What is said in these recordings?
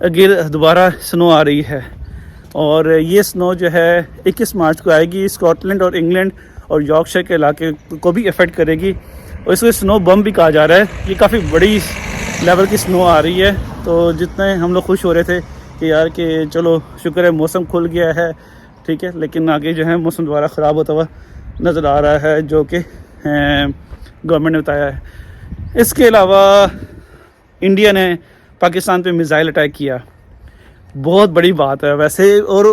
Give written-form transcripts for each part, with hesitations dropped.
دوبارہ سنو آ رہی ہے، اور یہ سنو جو ہے 21 مارچ کو آئے گی، اسکاٹ لینڈ اور انگلینڈ اور یارکشائر کے علاقے کو بھی افیکٹ کرے گی، اور اس کو سنو بم بھی کہا جا رہا ہے۔ یہ کافی بڑی لیول کی سنو آ رہی ہے، تو جتنے ہم لوگ خوش ہو رہے تھے کہ یار کہ چلو شکر ہے موسم کھل گیا ہے، ٹھیک ہے، لیکن آگے جو ہے موسم دوبارہ خراب ہوتا ہوا نظر آ رہا ہے، جو کہ گورنمنٹ نے بتایا ہے۔ اس کے علاوہ انڈیا نے پاکستان پہ میزائل اٹیک کیا، بہت بڑی بات ہے ویسے، اور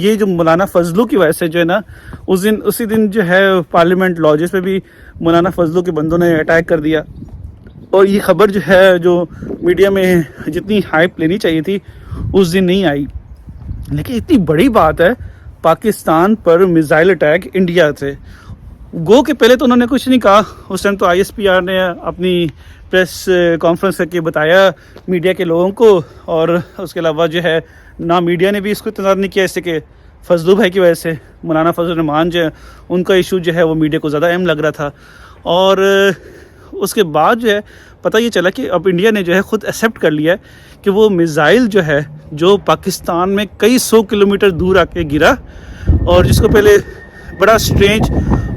یہ جو مولانا فضلو کی وجہ سے جو ہے نا، اسی دن جو ہے پارلیمنٹ لاجز پہ بھی مولانا فضلو کے بندوں نے اٹیک کر دیا، اور یہ خبر جو ہے جو میڈیا میں جتنی ہائپ لینی چاہیے تھی اس دن نہیں آئی۔ لیکن اتنی بڑی بات ہے پاکستان پر میزائل اٹیک انڈیا سے، گو کہ پہلے تو انہوں نے کچھ نہیں کہا، اس ٹائم تو آئی ایس پی آر نے اپنی پریس کانفرنس کر کے بتایا میڈیا کے لوگوں کو، اور اس کے علاوہ جو ہے نہ میڈیا نے بھی اس کو انتظار نہیں کیا، اس سے کہ فضلو بھائی کی وجہ سے مولانا فضل الرحمان جو ہے ان کا ایشو جو ہے وہ میڈیا کو زیادہ اہم لگ رہا تھا، اور اس کے بعد جو ہے پتہ یہ چلا کہ اب انڈیا نے جو ہے خود ایکسیپٹ کر لیا ہے کہ وہ میزائل جو ہے جو پاکستان میں کئی 100 کلومیٹر دور آ کے گرا، اور جس کو پہلے بڑا اسٹرینج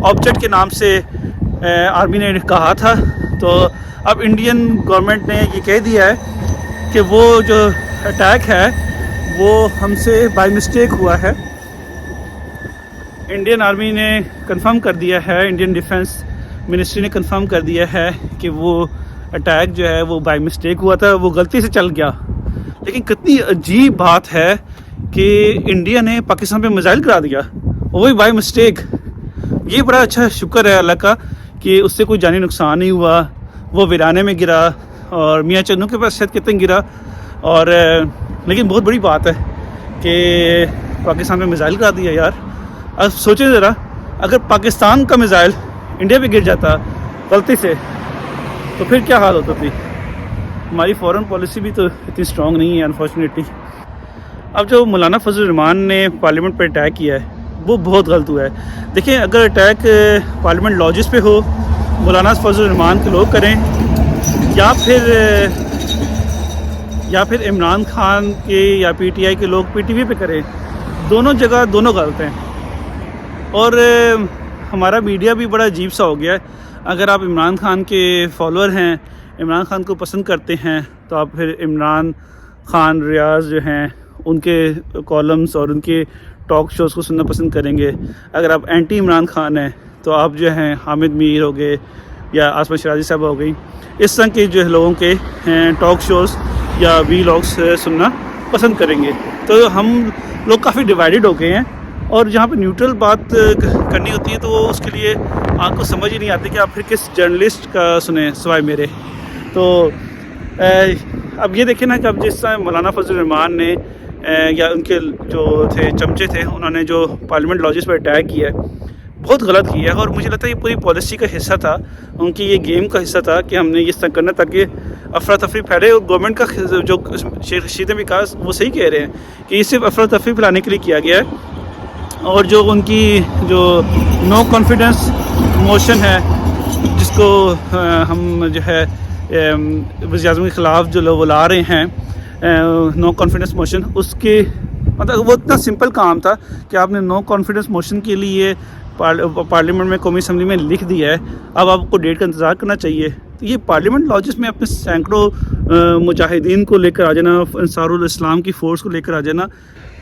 آبجیکٹ کے نام سے آرمی نے کہا تھا، تو اب انڈین گورنمنٹ نے یہ کہہ دیا ہے کہ وہ جو اٹیک ہے وہ ہم سے بائی مسٹیک ہوا ہے۔ انڈین آرمی نے کنفرم کر دیا ہے، انڈین ڈیفنس منسٹری نے کنفرم کر دیا ہے کہ وہ اٹیک جو ہے وہ بائی مسٹیک ہوا تھا، وہ غلطی سے چل گیا۔ لیکن کتنی عجیب بات ہے کہ انڈیا نے پاکستان پہ میزائل کرا دیا، وہی بائی مسٹیک۔ یہ بڑا اچھا شکر ہے اللہ کا کہ اس سے کوئی جانی نقصان نہیں ہوا، وہ ویرانے میں گرا، اور میاں چنو کے پاس شاید کتنے گرا، اور لیکن بہت بڑی بات ہے کہ پاکستان پہ میزائل کرا دیا یار۔ اب سوچیں ذرا، اگر پاکستان کا میزائل انڈیا پہ گر جاتا غلطی سے تو پھر کیا حال ہوتا تھی۔ ہماری فورن پالیسی بھی تو اتنی اسٹرانگ نہیں ہے انفارچونیٹلی۔ اب جو مولانا فضل الرحمان نے پارلیمنٹ پہ اٹیک کیا ہے وہ بہت غلط ہوا ہے۔ دیکھیں، اگر اٹیک پارلیمنٹ لاجز پہ ہو، مولانا فضل الرحمان کے لوگ کریں، یا پھر عمران خان کے یا پی ٹی آئی کے لوگ پی ٹی وی پہ کریں، دونوں جگہ دونوں غلط ہیں۔ اور ہمارا میڈیا بھی بڑا عجیب سا ہو گیا ہے۔ اگر آپ عمران خان کے فالوور ہیں، عمران خان کو پسند کرتے ہیں، تو آپ پھر عمران خان ریاض جو ہیں ان کے کالمز اور ان کے ٹاک شوز کو سننا پسند کریں گے۔ اگر آپ اینٹی عمران خان ہیں تو آپ جو ہیں حامد میر ہو گئے یا آسمہ شرازی صاحب ہو گئی، اس طرح کے جو ہے لوگوں کے ٹاک شوز یا وی لاگس سننا پسند کریں گے۔ تو ہم لوگ کافی ڈیوائیڈڈ ہو گئے ہیں، اور جہاں پہ نیوٹرل بات کرنی ہوتی ہے تو اس کے لیے آپ کو سمجھ ہی نہیں آتی کہ آپ پھر کس جرنلسٹ کا سنیں سوائے میرے۔ تو اب یہ دیکھیں نا کہ اب جس طرح مولانا فضل الرحمان نے یا ان کے جو تھے چمچے تھے، انہوں نے جو پارلیمنٹ لاجز پر اٹیک کیا ہے، بہت غلط کیا ہے، اور مجھے لگتا ہے یہ پوری پالیسی کا حصہ تھا، ان کی یہ گیم کا حصہ تھا کہ ہم نے اس طرح کرنا تاکہ افراتفری پھیلے۔ اور گورنمنٹ کا جو شیخ رشید نے بھی کہا وہ صحیح کہہ رہے ہیں کہ یہ صرف افراتفری پھیلانے کے لیے کیا گیا ہے، اور جو ان کی جو نو کانفیڈنس موشن ہے، جس کو ہم جو ہے وزیر اعظم کے خلاف جو لوگ لا رہے ہیں، نو کانفیڈنس موشن، اس کے مطلب وہ اتنا سمپل کام تھا کہ آپ نے نو کانفیڈنس موشن کے لیے پارلیمنٹ میں قومی اسمبلی میں لکھ دیا ہے، اب آپ کو ڈیٹ کا انتظار کرنا چاہیے۔ تو یہ پارلیمنٹ لاجز میں اپنے سینکڑوں مجاہدین کو لے کر آ جانا، انصار الاسلام کی فورس کو لے کر آ جانا۔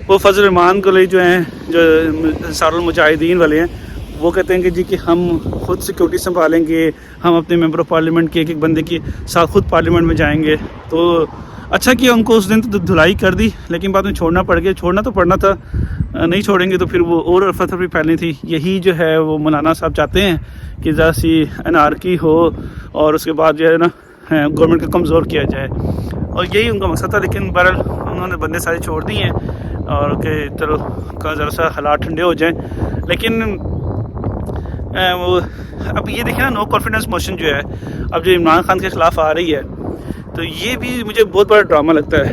وہ فضل الرحمان کو لے جو ہیں، جو انصار المجاہدین والے ہیں، وہ کہتے ہیں کہ جی کہ ہم خود سیکورٹی سنبھالیں گے، ہم اپنے ممبر آف پارلیمنٹ کے ایک بندے کے ساتھ خود پارلیمنٹ میں جائیں گے۔ تو اچھا کیا ان کو اس دن تو دھلائی کر دی، لیکن بعد میں چھوڑنا پڑ گیا، چھوڑنا تو پڑنا تھا، نہیں چھوڑیں گے تو پھر وہ اور افراتفری پھیلنی تھی۔ یہی جو ہے وہ مولانا صاحب چاہتے ہیں کہ ذرا سی انارکی ہو، اور اس کے بعد جو ہے نا گورنمنٹ کو کمزور کیا جائے، اور یہی ان کا مقصد تھا۔ لیکن بہرحال انہوں نے بندے سارے چھوڑ دیے ہیں، اور کہ چلو ذرا سا حالات ٹھنڈے ہو جائیں۔ لیکن وہ اب یہ دیکھیں نا، نو کانفیڈنس موشن جو ہے اب جو عمران خان کے خلاف آ رہی ہے، تو یہ بھی مجھے بہت بڑا ڈرامہ لگتا ہے۔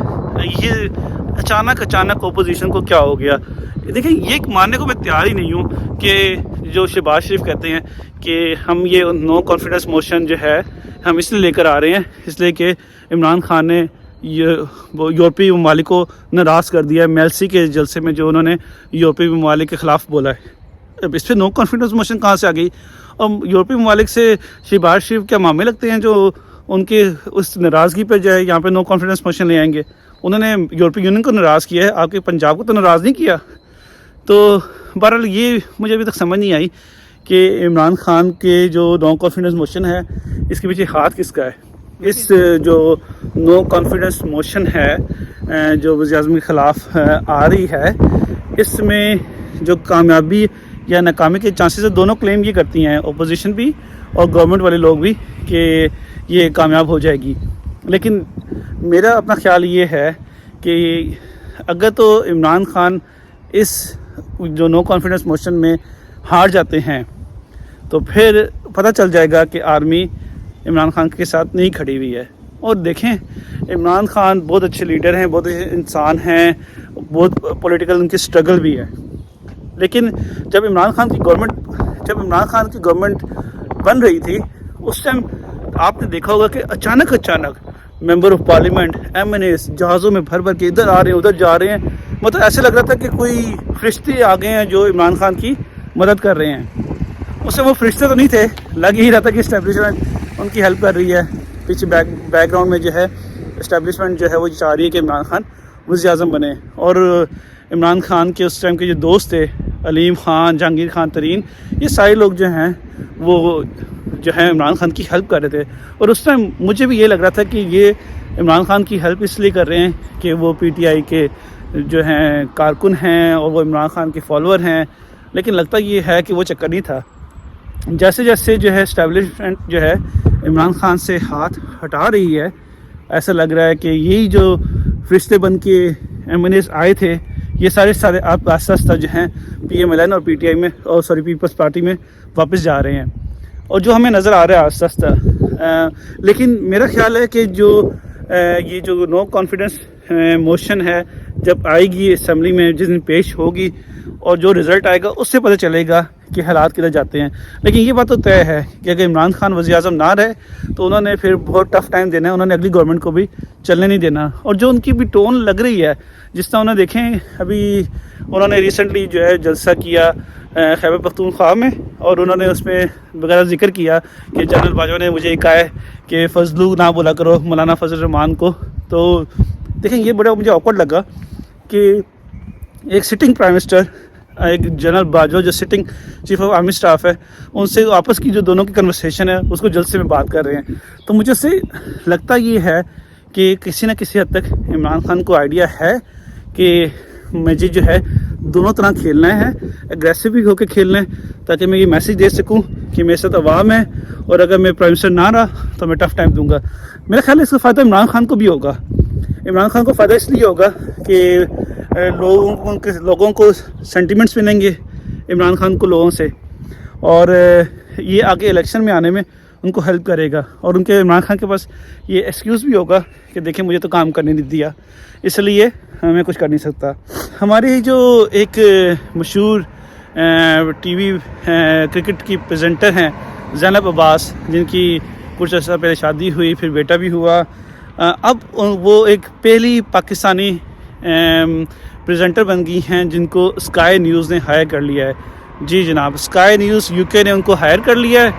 یہ اچانک اپوزیشن کو کیا ہو گیا؟ دیکھیں، یہ ماننے کو میں تیار ہی نہیں ہوں کہ جو شہباز شریف کہتے ہیں کہ ہم یہ نو کانفیڈنس موشن جو ہے ہم اس لیے لے کر آ رہے ہیں، اس لیے کہ عمران خان نے وہ یورپی ممالک کو ناراض کر دیا ہے میلسی کے جلسے میں، جو انہوں نے یورپی ممالک کے خلاف بولا ہے. اب اس پہ نو کانفیڈنس موشن کہاں سے آ گئی؟ اور یورپی ممالک سے شہباز شریف کیا معاملے لگتے ہیں جو ان کے اس ناراضگی پہ جو ہے یہاں پہ نو کانفیڈنس موشن لے آئیں گے؟ انہوں نے یورپی یونین کو ناراض کیا ہے، آپ کے پنجاب کو تو ناراض نہیں کیا. تو بہرحال یہ مجھے ابھی تک سمجھ نہیں آئی کہ عمران خان کے جو نو کانفیڈنس موشن ہے اس کے پیچھے ہاتھ کس کا ہے. اس جو نو کانفیڈنس موشن ہے جو وزیر اعظم کے خلاف آ رہی ہے، اس میں جو کامیابی یا ناکامی کے چانسز ہے، دونوں کلیم یہ کرتی ہیں، اپوزیشن بھی اور گورنمنٹ والے لوگ بھی، کہ یہ کامیاب ہو جائے گی. لیکن میرا اپنا خیال یہ ہے کہ اگر تو عمران خان اس جو نو کانفیڈنس موشن میں ہار جاتے ہیں تو پھر پتہ چل جائے گا کہ آرمی عمران خان کے ساتھ نہیں کھڑی ہوئی ہے. اور دیکھیں، عمران خان بہت اچھے لیڈر ہیں، بہت اچھے انسان ہیں، بہت پولیٹیکل ان کی سٹرگل بھی ہے. لیکن جب عمران خان کی گورنمنٹ بن رہی تھی، اس ٹائم آپ نے دیکھا ہوگا کہ اچانک ممبر آف پارلیمنٹ MNAs جہازوں میں بھر کے ادھر آ رہے ہیں ادھر جا رہے ہیں. مطلب ایسے لگ رہا تھا کہ کوئی فرشتے آ گئے ہیں جو عمران خان کی مدد کر رہے ہیں. اس سے وہ فرشتے تو نہیں تھے، لگ ہی رہا تھا کہ اسٹیبلشمنٹ ان کی ہیلپ کر رہی ہے. پیچھے بیک گراؤنڈ میں جو ہے اسٹیبلشمنٹ جو ہے وہ چاہ رہی ہے کہ عمران خان وزیر اعظم بنے. اور عمران خان کے اس ٹائم کے جو دوست تھے، علیم خان، جہانگیر خان ترین، یہ سارے لوگ جو ہیں وہ جو ہے عمران خان کی ہیلپ کر رہے تھے. اور اس ٹائم مجھے بھی یہ لگ رہا تھا کہ یہ عمران خان کی ہیلپ اس لیے کر رہے ہیں کہ وہ PTI کے جو ہیں کارکن ہیں اور وہ عمران خان کے فالوور ہیں. لیکن لگتا یہ ہے کہ وہ چکر نہیں تھا. جیسے جیسے جو ہے اسٹیبلشمنٹ جو ہے عمران خان سے ہاتھ ہٹا رہی ہے، ایسا لگ رہا ہے کہ یہی جو فرشتے بن کے MNAs آئے تھے، یہ سارے آپ آہستہ جو ہیں PMLN اور PTI میں پیپلز پارٹی میں واپس جا رہے ہیں. اور جو ہمیں نظر آ رہا ہے آہستہ لیکن میرا خیال ہے کہ یہ جو نو کانفیڈنس موشن ہے، جب آئے گی اسمبلی میں، جس دن پیش ہوگی اور جو رزلٹ آئے گا اس سے پتہ چلے گا کہ حالات کدھر جاتے ہیں. لیکن یہ بات تو طے ہے کہ اگر عمران خان وزیر اعظم نہ رہے تو انہوں نے پھر بہت ٹف ٹائم دینا ہے، انہوں نے اگلی گورنمنٹ کو بھی چلنے نہیں دینا. اور جو ان کی بھی ٹون لگ رہی ہے، جس طرح انہوں نے دیکھیں ابھی انہوں نے ریسنٹلی جو ہے جلسہ کیا خیبر پختونخوا میں، اور انہوں نے اس میں وغیرہ ذکر کیا کہ جنرل باجوہ نے مجھے کہا ہے کہ فضلو نہ بولا کرو مولانا فضل الرحمان کو. تو دیکھیں یہ بڑا مجھے آکورڈ لگا کہ ایک سٹنگ پرائم منسٹر، ایک جنرل باجوہ جو sitting chief of army staff ہے، ان سے آپس کی جو دونوں کی کنورسیشن ہے اس کو جلسے میں بات کر رہے ہیں. تو مجھے سے لگتا یہ ہے کہ کسی نہ کسی حد تک عمران خان کو آئیڈیا ہے کہ مجھے جو ہے دونوں طرح کھیلنا ہے، اگریسو بھی ہو کے کھیلنا ہے، تاکہ میں یہ میسیج دے سکوں کہ میرے ساتھ عوام ہے، اور اگر میں پرائم منسٹر نہ رہا تو میں ٹف ٹائم دوں گا. میرا خیال ہے اس کا فائدہ عمران خان کو بھی ہوگا. عمران خان کو فائدہ اس لیے ہوگا کہ لوگوں کو سینٹیمنٹس ملیں گے عمران خان کو لوگوں سے، اور یہ آگے الیکشن میں آنے میں ان کو ہیلپ کرے گا. اور ان کے عمران خان کے پاس یہ ایکسکیوز بھی ہوگا کہ دیکھیں مجھے تو کام کرنے نہیں دیا، اس لیے میں کچھ کر نہیں سکتا. ہماری جو ایک مشہور TV کرکٹ کی پریزنٹر ہیں زینب عباس، جن کی کچھ عرصہ پہلے شادی ہوئی، پھر بیٹا بھی ہوا، اب وہ ایک پہلی پاکستانی پریزنٹر بن گئی ہیں جن کو اسکائی نیوز نے ہائر کر لیا ہے. جی جناب، اسکائی نیوز UK نے ان کو ہائر کر لیا ہے،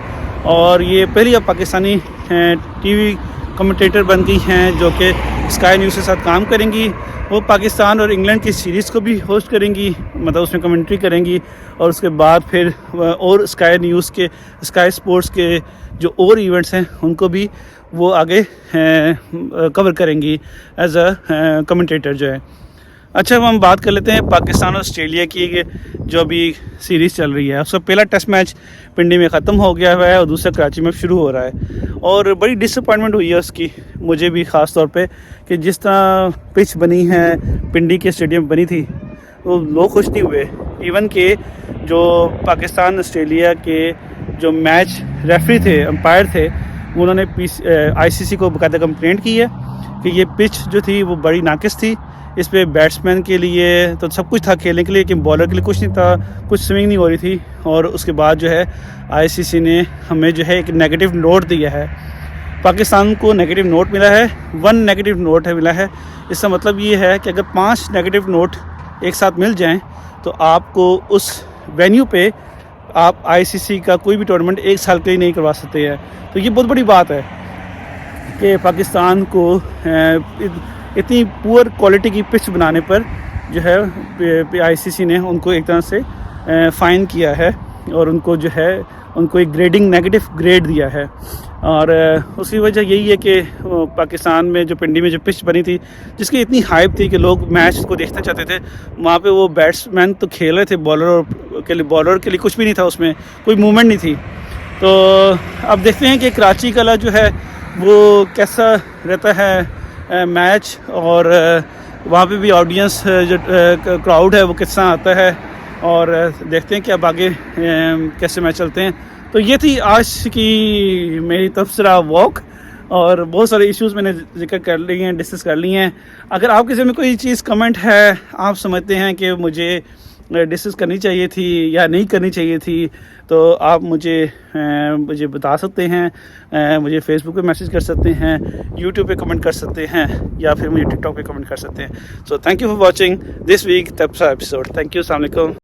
اور یہ پہلی اب پاکستانی TV کمنٹیٹر بن گئی ہیں جو کہ اسکائی نیوز کے ساتھ کام کریں گی. وہ پاکستان اور انگلینڈ کی سیریز کو بھی ہوسٹ کریں گی، مطلب اس میں کمنٹری کریں گی، اور اس کے بعد پھر اور اسکائی نیوز کے، اسکائی اسپورٹس کے جو اور ایونٹس ہیں ان کو بھی وہ آگے کور کریں گی ایز اے کمنٹیٹر جو ہے. اچھا، اب ہم بات کر لیتے ہیں پاکستان اور آسٹریلیا کی جو ابھی سیریز چل رہی ہے. اس کا پہلا ٹیسٹ میچ پنڈی میں ختم ہو گیا ہے اور دوسرا کراچی میں شروع ہو رہا ہے، اور بڑی ڈس اپوائنٹمنٹ ہوئی ہے اس کی، مجھے بھی خاص طور پہ، کہ جس طرح پچ بنی ہے پنڈی کے اسٹیڈیم بنی تھی وہ لوگ خوش نہیں ہوئے. ایون کہ جو پاکستان آسٹریلیا کے جو میچ ریفری تھے، امپائر تھے، انہوں نے ICC کو باقاعدہ کمپلینٹ کی ہے کہ یہ پچ جو تھی وہ بڑی ناقص تھی. اس پہ بیٹسمین کے لیے تو سب کچھ تھا کھیلنے کے لیے، لیکن بالر کے لیے کچھ نہیں تھا، کچھ سوئنگ نہیں ہو رہی تھی. اور اس کے بعد جو ہے ICC نے ہمیں جو ہے ایک نیگیٹو نوٹ دیا ہے. پاکستان کو نیگیٹو نوٹ ملا ہے, 1 نیگیٹو نوٹ ہے ملا ہے. اس کا مطلب یہ ہے کہ اگر 5 نیگیٹو نوٹ ایک ساتھ مل جائیں تو آپ کو اس وینیو پہ آپ ICC کا کوئی بھی ٹورنامنٹ 1 سال کے لیے نہیں کروا سکتے ہیں. تو یہ بہت بڑی بات ہے کہ پاکستان کو اتنی پور کوالٹی کی پچ بنانے پر جو ہے ICC نے ان کو ایک طرح سے فائن کیا ہے اور ان کو جو ہے ان کو ایک گریڈنگ نیگیٹو گریڈ دیا ہے. اور اس کی وجہ یہی ہے کہ پاکستان میں جو پنڈی میں جو پچ بنی تھی جس کی اتنی ہائپ تھی کہ لوگ میچ کو دیکھنا چاہتے تھے, وہاں پہ وہ بیٹس مین تو کھیل رہے تھے, بالر کے لیے کچھ بھی نہیں تھا, اس میں کوئی موومنٹ نہیں تھی. تو اب دیکھتے ہیں کہ کراچی کا جو ہے وہ کیسا رہتا ہے میچ, اور وہاں پہ بھی آڈینس جو کراؤڈ ہے وہ کس طرح آتا ہے, اور دیکھتے ہیں کہ اب آگے کیسے میچ چلتے ہیں. تو یہ تھی آج کی میری تبصرہ واک, اور بہت سارے ایشوز میں نے ذکر کر لی ہیں, ڈسکس کر لی ہیں. اگر آپ کے ذہن میں کوئی چیز کمنٹ ہے, آپ سمجھتے ہیں کہ مجھے ڈسکس کرنی چاہیے تھی یا نہیں کرنی چاہیے تھی, تو آپ مجھے بتا سکتے ہیں. مجھے فیس بک پہ میسیج کر سکتے ہیں, یوٹیوب پہ کمنٹ کر سکتے ہیں, یا پھر مجھے ٹک ٹاک پہ کمنٹ کر سکتے ہیں. So thank you for watching this week تبصرہ ایپیسوڈ. تھینک یو, السلام علیکم.